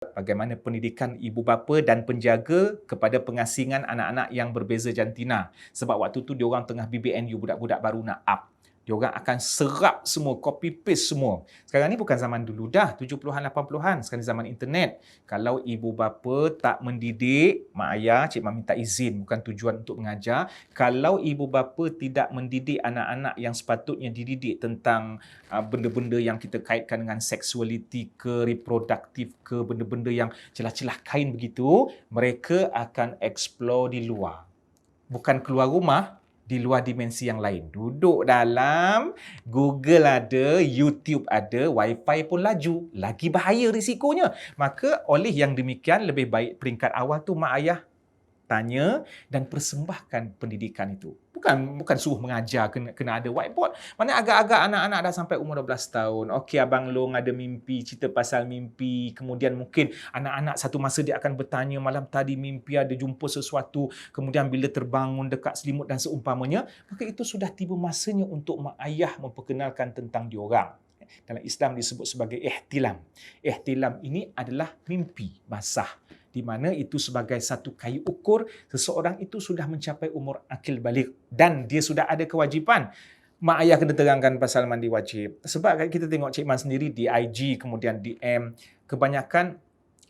bagaimana pendidikan ibu bapa dan penjaga kepada pengasingan anak-anak yang berbeza jantina. Sebab waktu tu diorang tengah BBNU, budak-budak baru nak up. Diorang akan serap semua, copy paste semua. Sekarang ni bukan zaman dulu dah, 70-an, 80-an. Sekarang ni zaman internet. Kalau ibu bapa tak mendidik, mak ayah, cik mak minta izin, bukan tujuan untuk mengajar. Kalau ibu bapa tidak mendidik anak-anak yang sepatutnya dididik tentang benda-benda yang kita kaitkan dengan seksualiti ke, reproduktif ke, benda-benda yang celah-celah kain begitu, mereka akan explore di luar. Bukan keluar rumah, di luar dimensi yang lain. Duduk dalam, Google ada, YouTube ada, Wi-Fi pun laju. Lagi bahaya risikonya. Maka oleh yang demikian, lebih baik peringkat awal tu mak ayah tanya dan persembahkan pendidikan itu. Bukan suruh mengajar, kena ada whiteboard. Mana agak-agak anak-anak dah sampai umur 12 tahun. Okey, Abang Long ada mimpi, cerita pasal mimpi. Kemudian mungkin anak-anak satu masa dia akan bertanya, malam tadi mimpi ada jumpa sesuatu. Kemudian bila terbangun dekat selimut dan seumpamanya, maka itu sudah tiba masanya untuk mak ayah memperkenalkan tentang diorang. Dalam Islam disebut sebagai ihtilam. Ihtilam ini adalah mimpi basah, di mana itu sebagai satu kayu ukur seseorang itu sudah mencapai umur akil balik dan dia sudah ada kewajipan. Mak ayah kena terangkan pasal mandi wajib. Sebab kita tengok Cik Man sendiri di IG, kemudian DM, kebanyakan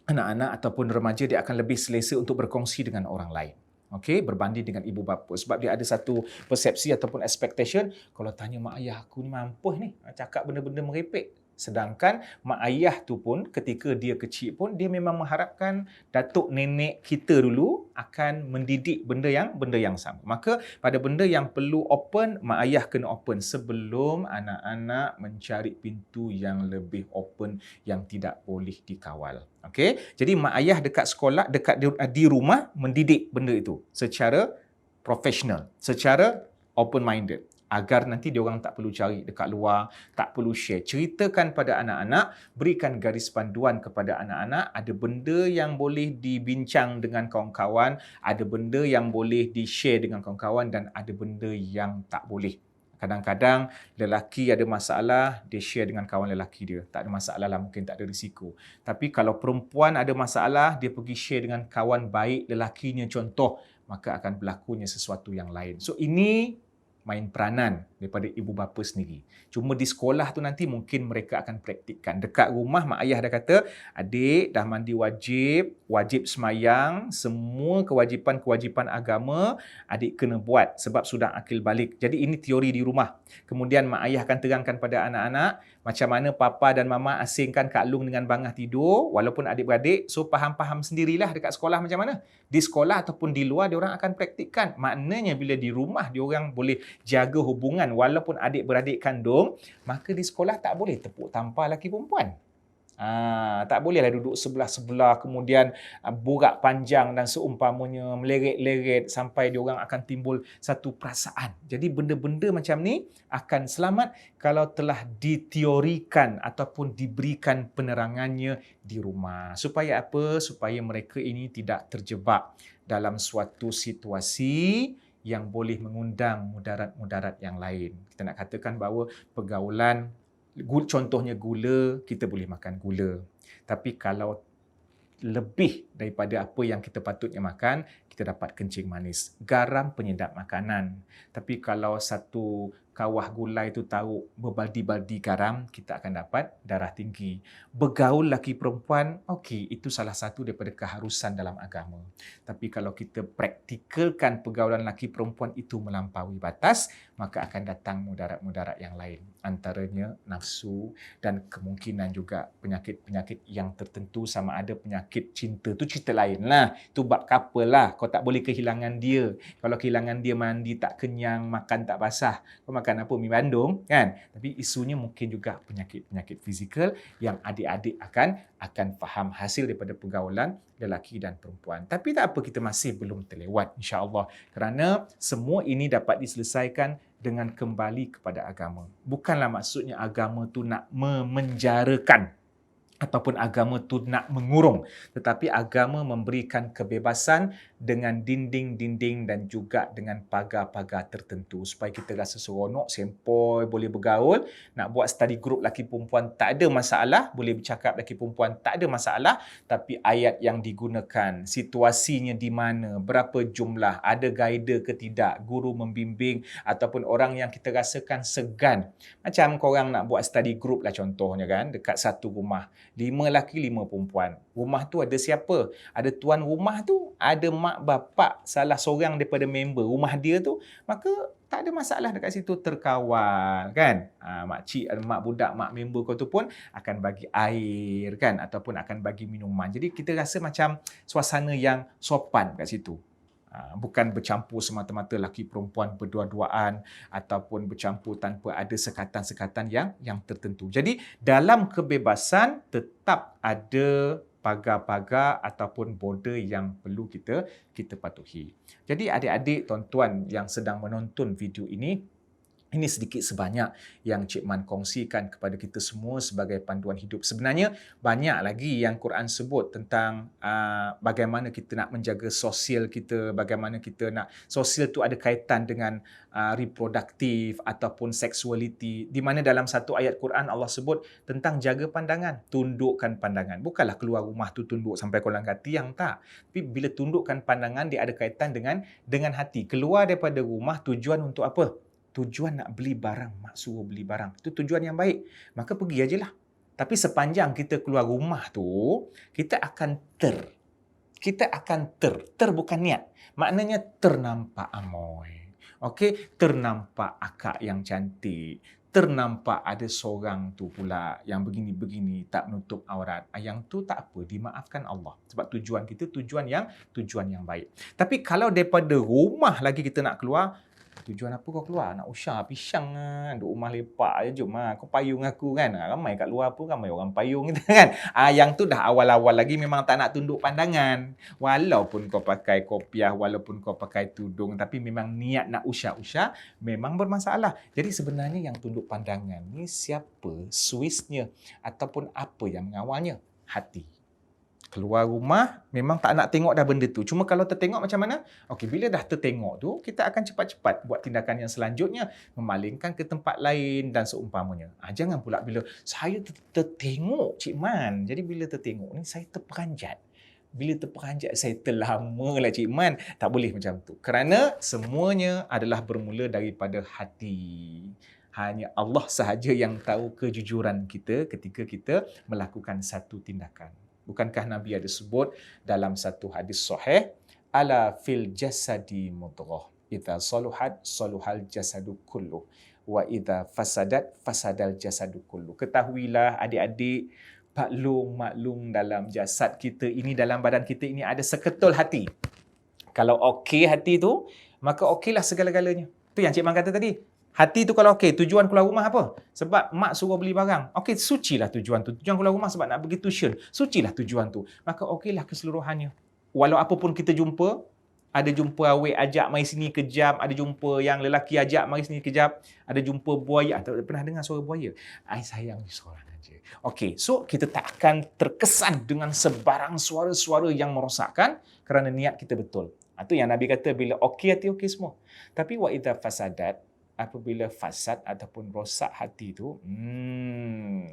anak-anak ataupun remaja dia akan lebih selesa untuk berkongsi dengan orang lain. Okey, berbanding dengan ibu bapa. Sebab dia ada satu persepsi ataupun expectation, kalau tanya mak ayah aku ni mampu ni, cakap benda-benda merepek. Sedangkan mak ayah tu pun ketika dia kecil pun dia memang mengharapkan datuk nenek kita dulu akan mendidik benda yang sama. Maka pada benda yang perlu open, mak ayah kena open sebelum anak-anak mencari pintu yang lebih open yang tidak boleh dikawal. Okey. Jadi mak ayah dekat sekolah, dekat di rumah mendidik benda itu secara profesional, secara open minded, agar nanti diorang tak perlu cari dekat luar, tak perlu share. Ceritakan pada anak-anak, berikan garis panduan kepada anak-anak, ada benda yang boleh dibincang dengan kawan-kawan, ada benda yang boleh di-share dengan kawan-kawan dan ada benda yang tak boleh. Kadang-kadang lelaki ada masalah, dia share dengan kawan lelaki dia. Tak ada masalah lah, mungkin tak ada risiko. Tapi kalau perempuan ada masalah, dia pergi share dengan kawan baik lelakinya contoh, maka akan berlakunya sesuatu yang lain. So ini main peranan daripada ibu bapa sendiri. Cuma di sekolah tu nanti mungkin mereka akan praktikkan. Dekat rumah mak ayah dah kata, adik dah mandi wajib, wajib semayang, semua kewajipan-kewajipan agama adik kena buat sebab sudah akil balik. Jadi ini teori di rumah. Kemudian mak ayah akan terangkan pada anak-anak macam mana papa dan mama asingkan Kak Long dengan bangah tidur walaupun adik-beradik, so faham-faham sendirilah dekat sekolah macam mana. Di sekolah ataupun di luar diorang akan praktikkan. Maknanya bila di rumah diorang boleh jaga hubungan walaupun adik-beradik kandung, maka di sekolah tak boleh tepuk tampar lelaki perempuan. Tak bolehlah duduk sebelah-sebelah kemudian borak panjang dan seumpamanya, meleret-leret sampai diorang akan timbul satu perasaan. Jadi benda-benda macam ni akan selamat kalau telah diteorikan ataupun diberikan penerangannya di rumah. Supaya apa? Supaya mereka ini tidak terjebak dalam suatu situasi yang boleh mengundang mudarat-mudarat yang lain. Kita nak katakan bahawa pergaulan, contohnya gula, kita boleh makan gula. Tapi kalau lebih daripada apa yang kita patutnya makan, kita dapat kencing manis. Garam penyedap makanan. Tapi kalau satu kawah gulai itu tahu berbaldi-baldi garam, kita akan dapat darah tinggi. Bergaul laki perempuan, okey, itu salah satu daripada keharusan dalam agama. Tapi kalau kita praktikalkan pergaulan laki perempuan itu melampaui batas, maka akan datang mudarat-mudarat yang lain. Antaranya nafsu dan kemungkinan juga penyakit-penyakit yang tertentu, sama ada penyakit cinta. Itu cerita lain lah. Itu bab couple lah. Kau tak boleh kehilangan dia. Kalau kehilangan dia, mandi tak kenyang, makan tak basah. Kau makan apa? Mi bandung, kan? Tapi isunya mungkin juga penyakit-penyakit fizikal yang adik-adik akan faham hasil daripada pergaulan lelaki dan perempuan. Tapi tak apa, kita masih belum terlewat, insya-Allah. Kerana semua ini dapat diselesaikan dengan kembali kepada agama. Bukanlah maksudnya agama tu nak memenjarakan ataupun agama tu nak mengurung, tetapi agama memberikan kebebasan dengan dinding-dinding dan juga dengan pagar-pagar tertentu supaya kita rasa seronok, sempoi, boleh bergaul. Nak buat study group lelaki perempuan tak ada masalah, boleh bercakap lelaki perempuan tak ada masalah, tapi ayat yang digunakan, situasinya di mana, berapa jumlah, ada guide ke tidak, guru membimbing ataupun orang yang kita rasakan segan. Macam korang nak buat study group lah contohnya kan, dekat satu rumah. 5 lelaki, 5 perempuan. Rumah tu ada siapa? Ada tuan rumah tu, ada mak bapak salah seorang daripada member rumah dia tu, maka tak ada masalah dekat situ terkawal kan. Makcik, mak budak, mak member kau tu pun akan bagi air kan ataupun akan bagi minuman. Jadi kita rasa macam suasana yang sopan kat situ. Bukan bercampur semata-mata lelaki perempuan berdua-duaan ataupun bercampur tanpa ada sekatan-sekatan yang tertentu. Jadi dalam kebebasan tetap ada pagar-pagar ataupun border yang perlu kita patuhi. Jadi adik-adik, tuan-tuan yang sedang menonton video ini sedikit sebanyak yang Cik Man kongsikan kepada kita semua sebagai panduan hidup. Sebenarnya banyak lagi yang Quran sebut tentang bagaimana kita nak menjaga sosial kita, bagaimana kita nak sosial tu ada kaitan dengan reproduktif ataupun seksualiti, di mana dalam satu ayat Quran Allah sebut tentang jaga pandangan, tundukkan pandangan. Bukanlah keluar rumah tu tunduk sampai kolang katiang, tak. Tapi bila tundukkan pandangan dia ada kaitan dengan hati. Keluar daripada rumah tujuan untuk apa? Tujuan nak beli barang, mak suruh beli barang. Itu tujuan yang baik. Maka pergi ajalah. Tapi sepanjang kita keluar rumah tu, kita akan ter bukan niat. Maknanya ternampak amoy. Okey, ternampak akak yang cantik. Ternampak ada seorang tu pula yang begini-begini tak menutup aurat. Yang tu tak apa, dimaafkan Allah. Sebab tujuan kita tujuan yang baik. Tapi kalau daripada rumah lagi kita nak keluar, tujuan apa kau keluar? Nak usah pisang kan. Duduk rumah lepak je. Jom lah. Kau payung aku kan. Ramai kat luar pun ramai orang payung kita kan. Yang tu dah awal-awal lagi memang tak nak tunduk pandangan. Walaupun kau pakai kopiah, walaupun kau pakai tudung, tapi memang niat nak usah-usah memang bermasalah. Jadi sebenarnya yang tunduk pandangan ni siapa? Swissnya ataupun apa yang mengawalnya? Hati. Keluar rumah, memang tak nak tengok dah benda tu. Cuma kalau tertengok macam mana? Okey, bila dah tertengok tu, kita akan cepat-cepat buat tindakan yang selanjutnya, memalingkan ke tempat lain dan seumpamanya. Jangan pula bila saya tertengok, Cik Man. Jadi bila tertengok ni, saya terperanjat. Bila terperanjat, saya terlama lah Cik Man. Tak boleh macam tu. Kerana semuanya adalah bermula daripada hati. Hanya Allah sahaja yang tahu kejujuran kita ketika kita melakukan satu tindakan. Bukankah Nabi ada sebut dalam satu hadis sahih, ala fil jasadi mudghah, idza saluhat saluhal jasadu kullu wa idza fasadat fasadal jasadu kullu. Ketahuilah adik-adik, maklum dalam jasad kita ini, dalam badan kita ini ada seketul hati. Kalau okey hati tu, maka okeylah segala-galanya. Tu yang Cik Man kata tadi. Hati tu kalau okey, tujuan keluar rumah apa? Sebab mak suruh beli barang. Okey, sucilah tujuan tu. Tujuan keluar rumah sebab nak pergi tuition. Sucilah tujuan tu. Maka okeylah keseluruhannya. Walau apa pun kita jumpa, ada jumpa awek ajak mari sini kejap, ada jumpa yang lelaki ajak mari sini kejap, ada jumpa buaya. Tak pernah dengar suara buaya? Ai sayang ni seorang aja. Okey, so kita tak akan terkesan dengan sebarang suara-suara yang merosakkan kerana niat kita betul. Itu yang Nabi kata, bila okey hati okey semua. Tapi wa idza fasadat, apabila fasad ataupun rosak hati tu,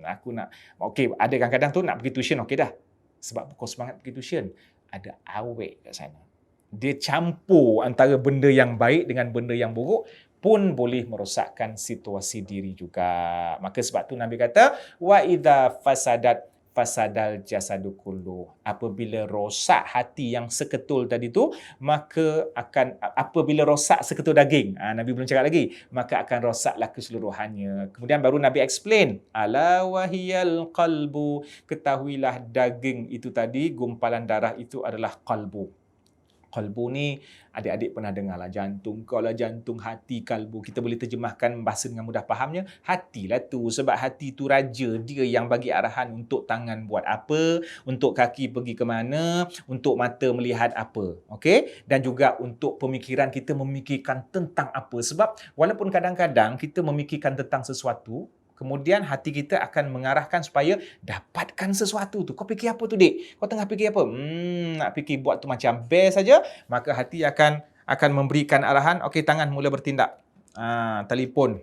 aku nak, okey, ada kadang-kadang tu nak pergi tuition, okey dah. Sebab kau semangat pergi tuition, ada awek kat sana. Dia campur antara benda yang baik dengan benda yang buruk, pun boleh merosakkan situasi diri juga. Maka sebab tu Nabi kata, wa idza fasadat fasadal jasadu kullu. Apabila rosak hati yang seketul tadi tu, maka akan, apabila rosak seketul daging, Nabi belum cakap lagi, maka akan rosaklah keseluruhannya. Kemudian baru Nabi explain, ala wahiyal qalbu, ketahuilah daging itu tadi, gumpalan darah itu adalah qalbu. Kalbu ni, adik-adik pernah dengar lah, jantung kau lah, jantung hati, kalbu. Kita boleh terjemahkan bahasa dengan mudah fahamnya, hatilah tu. Sebab hati tu raja, dia yang bagi arahan untuk tangan buat apa, untuk kaki pergi ke mana, untuk mata melihat apa. Okey? Dan juga untuk pemikiran kita memikirkan tentang apa. Sebab walaupun kadang-kadang kita memikirkan tentang sesuatu, Kemudian hati kita akan mengarahkan supaya dapatkan sesuatu tu. Kau fikir apa tu, Dik? Kau tengah fikir apa? Nak fikir buat tu macam best saja, maka hati akan memberikan arahan, okey, tangan mula bertindak. Telefon,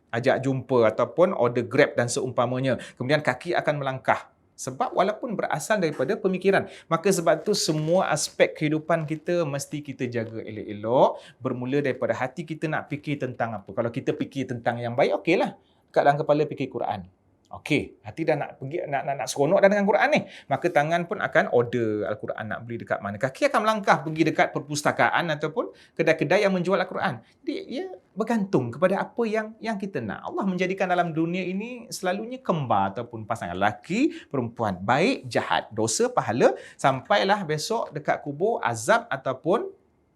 ajak jumpa ataupun order Grab dan seumpamanya. Kemudian kaki akan melangkah. Sebab walaupun berasal daripada pemikiran. Maka sebab tu semua aspek kehidupan kita mesti kita jaga elok-elok. Bermula daripada hati kita nak fikir tentang apa. Kalau kita fikir tentang yang baik, okeylah. Kat dalam kepala fikir Quran. Okey, hati dah nak pergi nak seronok dah dengan Quran ni. Maka tangan pun akan order Al-Quran nak beli dekat mana. Kaki akan melangkah pergi dekat perpustakaan ataupun kedai-kedai yang menjual Al-Quran. Jadi ia bergantung kepada apa yang kita nak. Allah menjadikan dalam dunia ini selalunya kembar ataupun pasangan lelaki, perempuan, baik, jahat, dosa, pahala, sampailah besok dekat kubur azab ataupun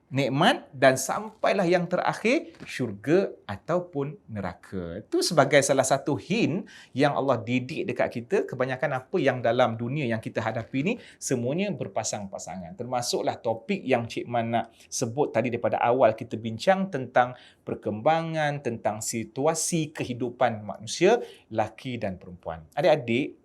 nikmat, dan sampailah yang terakhir syurga ataupun neraka. Itu sebagai salah satu hint yang Allah didik dekat kita. Kebanyakan apa yang dalam dunia yang kita hadapi ni semuanya berpasang-pasangan. Termasuklah topik yang Cik Man nak sebut tadi daripada awal kita bincang tentang perkembangan, tentang situasi kehidupan manusia, laki dan perempuan. Adik-adik,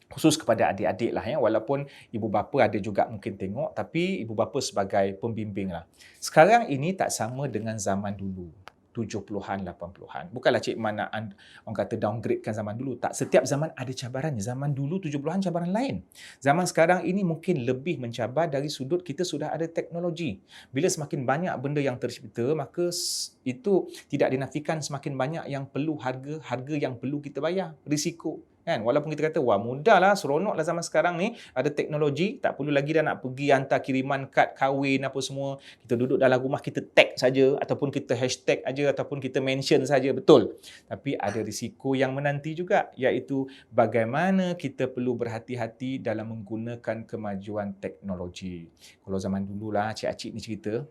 khusus kepada adik-adik lah ya, walaupun ibu bapa ada juga mungkin tengok, tapi ibu bapa sebagai pembimbing lah. Sekarang ini tak sama dengan zaman dulu, 70-an, 80-an. Bukanlah Cik Man nak orang kata downgradekan zaman dulu. Tak, setiap zaman ada cabarannya. Zaman dulu 70-an cabaran lain. Zaman sekarang ini mungkin lebih mencabar dari sudut kita sudah ada teknologi. Bila semakin banyak benda yang tercipta, maka itu tidak dinafikan semakin banyak yang perlu harga yang perlu kita bayar, risiko. Kan? Walaupun kita kata, wah mudahlah, seronoklah zaman sekarang ni, ada teknologi, tak perlu lagi dah nak pergi hantar kiriman kad kahwin apa semua. Kita duduk dalam rumah, kita tag saja ataupun kita hashtag aja ataupun kita mention saja, betul. Tapi ada risiko yang menanti juga, iaitu bagaimana kita perlu berhati-hati dalam menggunakan kemajuan teknologi. Kalau zaman dululah, cik-cik ni cerita,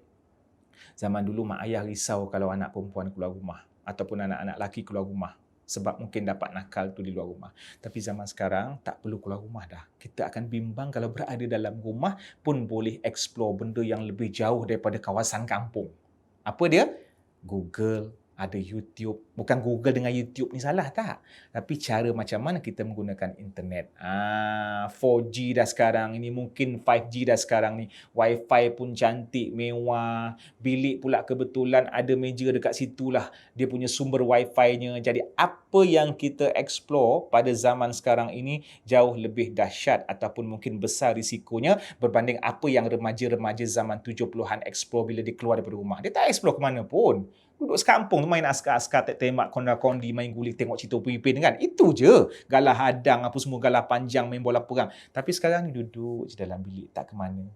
zaman dulu mak ayah risau kalau anak perempuan keluar rumah ataupun anak-anak lelaki keluar rumah, sebab mungkin dapat nakal tu di luar rumah. Tapi zaman sekarang tak perlu keluar rumah dah. Kita akan bimbang kalau berada dalam rumah pun boleh explore benda yang lebih jauh daripada kawasan kampung. Apa dia? Google, ada YouTube. Bukan Google dengan YouTube ni salah tak? Tapi cara macam mana kita menggunakan internet. 4G dah sekarang ini, mungkin 5G dah sekarang ni. Wi-Fi pun cantik, mewah. Bilik pula kebetulan ada meja dekat situlah dia punya sumber Wi-Fi-nya. Jadi apa yang kita explore pada zaman sekarang ini jauh lebih dahsyat ataupun mungkin besar risikonya berbanding apa yang remaja-remaja zaman 70-an explore bila dia keluar daripada rumah. Dia tak explore ke mana pun. Duduk sekampung tu main askar-askar, tembak, konda-kondi, main guling, tengok cerita pemimpin kan. Itu je. Galah hadang, apa semua, galah panjang, main bola perang. Tapi sekarang ni duduk je dalam bilik, tak ke mana.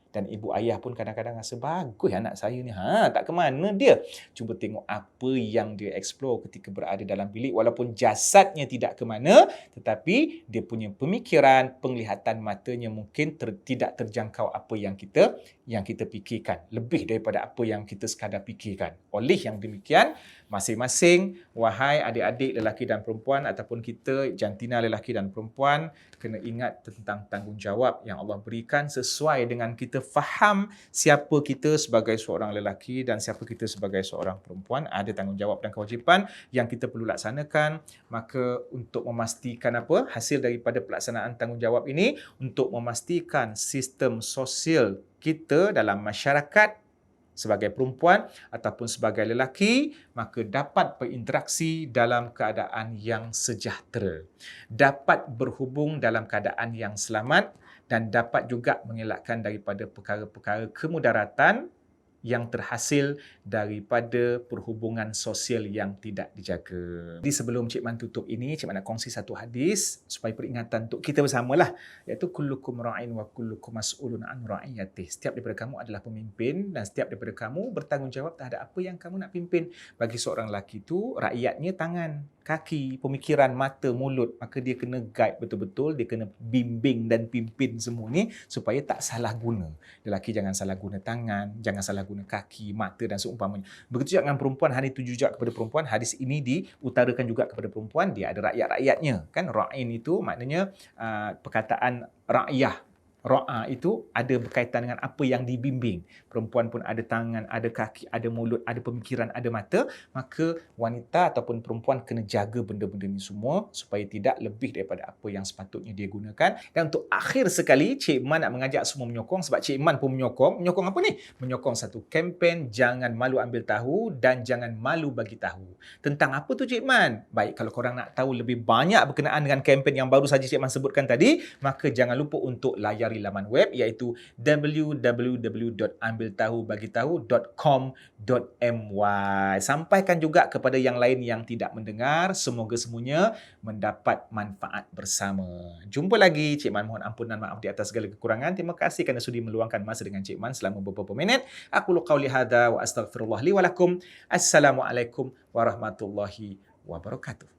Dan ibu ayah pun kadang-kadang rasa, bagus anak saya ni. Tak ke mana dia. Cuba tengok apa yang dia explore ketika berada dalam bilik. Walaupun jasadnya tidak ke mana, tetapi dia punya pemikiran, penglihatan matanya mungkin tidak terjangkau apa yang kita fikirkan. Lebih daripada apa yang kita sekadar fikirkan. Oleh yang demikian, masing-masing, wahai adik-adik lelaki dan perempuan ataupun kita jantina lelaki dan perempuan, kena ingat tentang tanggungjawab yang Allah berikan sesuai dengan kita faham siapa kita sebagai seorang lelaki dan siapa kita sebagai seorang perempuan. Ada tanggungjawab dan kewajipan yang kita perlu laksanakan. Maka untuk memastikan apa? Hasil daripada pelaksanaan tanggungjawab ini, untuk memastikan sistem sosial kita dalam masyarakat sebagai perempuan ataupun sebagai lelaki, maka dapat berinteraksi dalam keadaan yang sejahtera, dapat berhubung dalam keadaan yang selamat dan dapat juga mengelakkan daripada perkara-perkara kemudaratan yang terhasil daripada perhubungan sosial yang tidak dijaga. Jadi sebelum Cik Man tutup ini, Cik Man nak kongsi satu hadis supaya peringatan untuk kita bersamalah, iaitu kullukum ra'in wa kullukum mas'ulun an ra'iyatih. Setiap daripada kamu adalah pemimpin dan setiap daripada kamu bertanggungjawab terhadap apa yang kamu nak pimpin. Bagi seorang lelaki tu, rakyatnya tangan, kaki, pemikiran, mata, mulut. Maka dia kena guide betul-betul, dia kena bimbing dan pimpin semua ni supaya tak salah guna. Lelaki jangan salah guna tangan, jangan salah guna kaki, mata dan seumpamanya. Begitu juga dengan perempuan, hadis itu juga kepada perempuan. Hadis ini diutarakan juga kepada perempuan. Dia ada rakyat-rakyatnya. Kan? Ra'in itu maknanya perkataan rakyah. Ro'a itu ada berkaitan dengan apa yang dibimbing. Perempuan pun ada tangan, ada kaki, ada mulut, ada pemikiran, ada mata. Maka wanita ataupun perempuan kena jaga benda-benda ni semua supaya tidak lebih daripada apa yang sepatutnya dia gunakan. Dan untuk akhir sekali, Cik Man nak mengajak semua menyokong sebab Cik Man pun menyokong. Menyokong apa ni? Menyokong satu kempen Jangan Malu Ambil Tahu dan Jangan Malu Bagi Tahu. Tentang apa tu Cik Man? Baik, kalau korang nak tahu lebih banyak berkenaan dengan kempen yang baru saja Cik Man sebutkan tadi, maka jangan lupa untuk layari laman web iaitu www.ambiltahubagitahu.com.my. Sampaikan juga kepada yang lain yang tidak mendengar. Semoga semuanya mendapat manfaat bersama. Jumpa lagi. Cik Man mohon ampunan maaf di atas segala kekurangan. Terima kasih kerana sudi meluangkan masa dengan Cik Man selama beberapa minit. Aku qauli hadza wa astaghfirullah li wa lakum. Assalamualaikum warahmatullahi wabarakatuh.